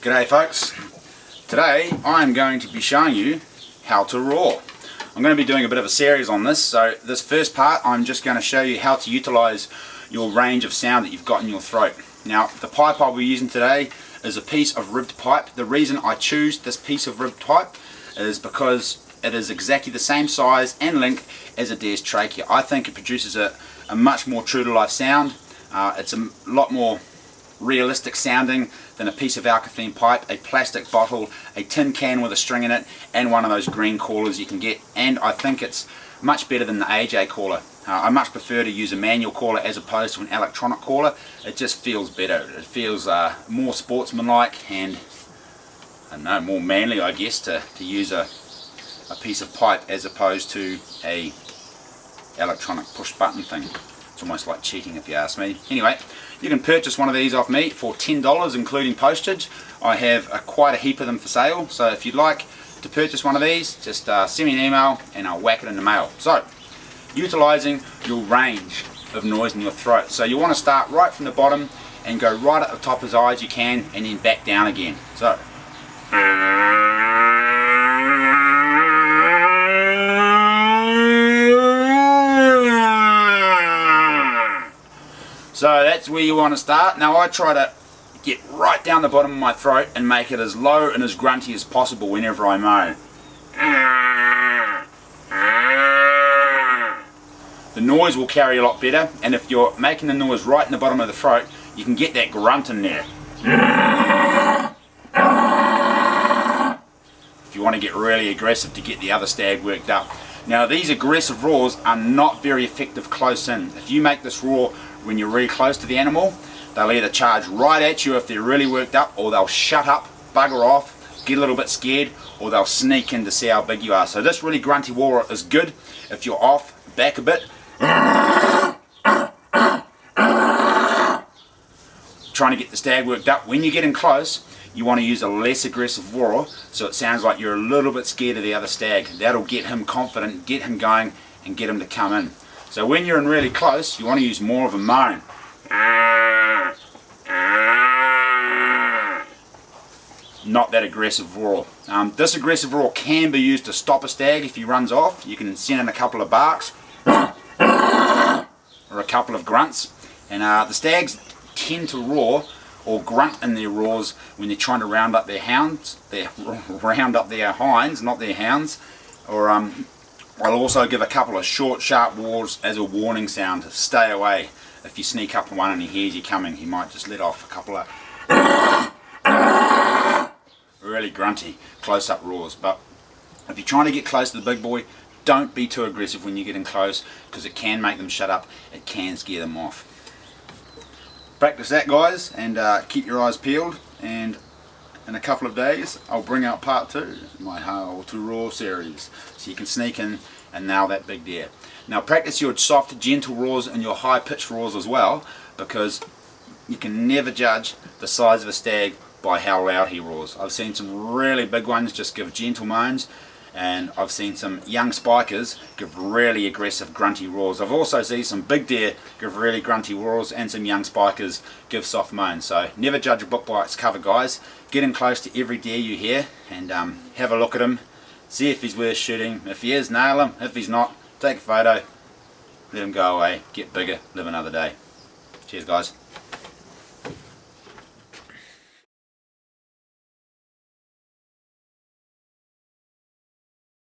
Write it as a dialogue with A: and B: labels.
A: G'day folks. Today I'm going to be showing you how to roar. I'm going to be doing a bit of a series on this. So this first part I'm just going to show you how to utilize your range of sound that you've got in your throat. Now the pipe I'll be using today is a piece of ribbed pipe. The reason I choose this piece of ribbed pipe is because it is exactly the same size and length as a deer's trachea. I think it produces a much more true to life sound. It's a lot more realistic sounding than a piece of alkathene pipe, a plastic bottle, a tin can with a string in it, and one of those green callers you can get. And I think it's much better than the AJ caller. I much prefer to use a manual caller as opposed to an electronic caller. It just feels better. It feels more sportsmanlike and, I don't know, more manly, I guess, to use a piece of pipe as opposed to a electronic push button thing. It's almost like cheating if you ask me. Anyway, you can purchase one of these off me for $10 including postage. I have quite a heap of them for sale, so if you'd like to purchase one of these, just send me an email and I'll whack it in the mail. So, utilising your range of noise in your throat. So you want to start right from the bottom and go right at the top as high as you can and then back down again. So that's where you want to start. Now I try to get right down the bottom of my throat and make it as low and as grunty as possible whenever I moan. The noise will carry a lot better, and if you're making the noise right in the bottom of the throat, you can get that grunt in there. If you want to get really aggressive to get the other stag worked up. Now these aggressive roars are not very effective close in. If you make this roar when you're really close to the animal, they'll either charge right at you if they're really worked up, or they'll shut up, bugger off, get a little bit scared, or they'll sneak in to see how big you are. So this really grunty roar is good if you're off, back a bit, trying to get the stag worked up. When you're getting close, you want to use a less aggressive roar so it sounds like you're a little bit scared of the other stag. That'll get him confident, get him going, and get him to come in. So when you're in really close, you want to use more of a moan. Not that aggressive roar. This aggressive roar can be used to stop a stag if he runs off. You can send in a couple of barks or a couple of grunts. And the stags tend to roar or grunt in their roars when they're trying to round up their hounds. Round up their hinds, not their hounds. Or I'll also give a couple of short, sharp roars as a warning sound to stay away. If you sneak up on one and he hears you coming, he might just let off a couple of really grunty, close-up roars. But if you're trying to get close to the big boy, don't be too aggressive when you're getting close, because it can make them shut up, it can scare them off. Practice that, guys, and keep your eyes peeled, and in a couple of days I'll bring out part 2 of my How to Roar series, so you can sneak in and nail that big deer. Now practice your soft, gentle roars and your high-pitched roars as well, because you can never judge the size of a stag by how loud he roars. I've seen some really big ones just give gentle moans, and I've seen some young spikers give really aggressive grunty roars. I've also seen some big deer give really grunty roars and some young spikers give soft moans. So never judge a book by its cover, guys. Get in close to every deer you hear and have a look at him, see if he's worth shooting. If he is, nail him. If he's not, take a photo, let him go away, get bigger, live another day. Cheers, guys.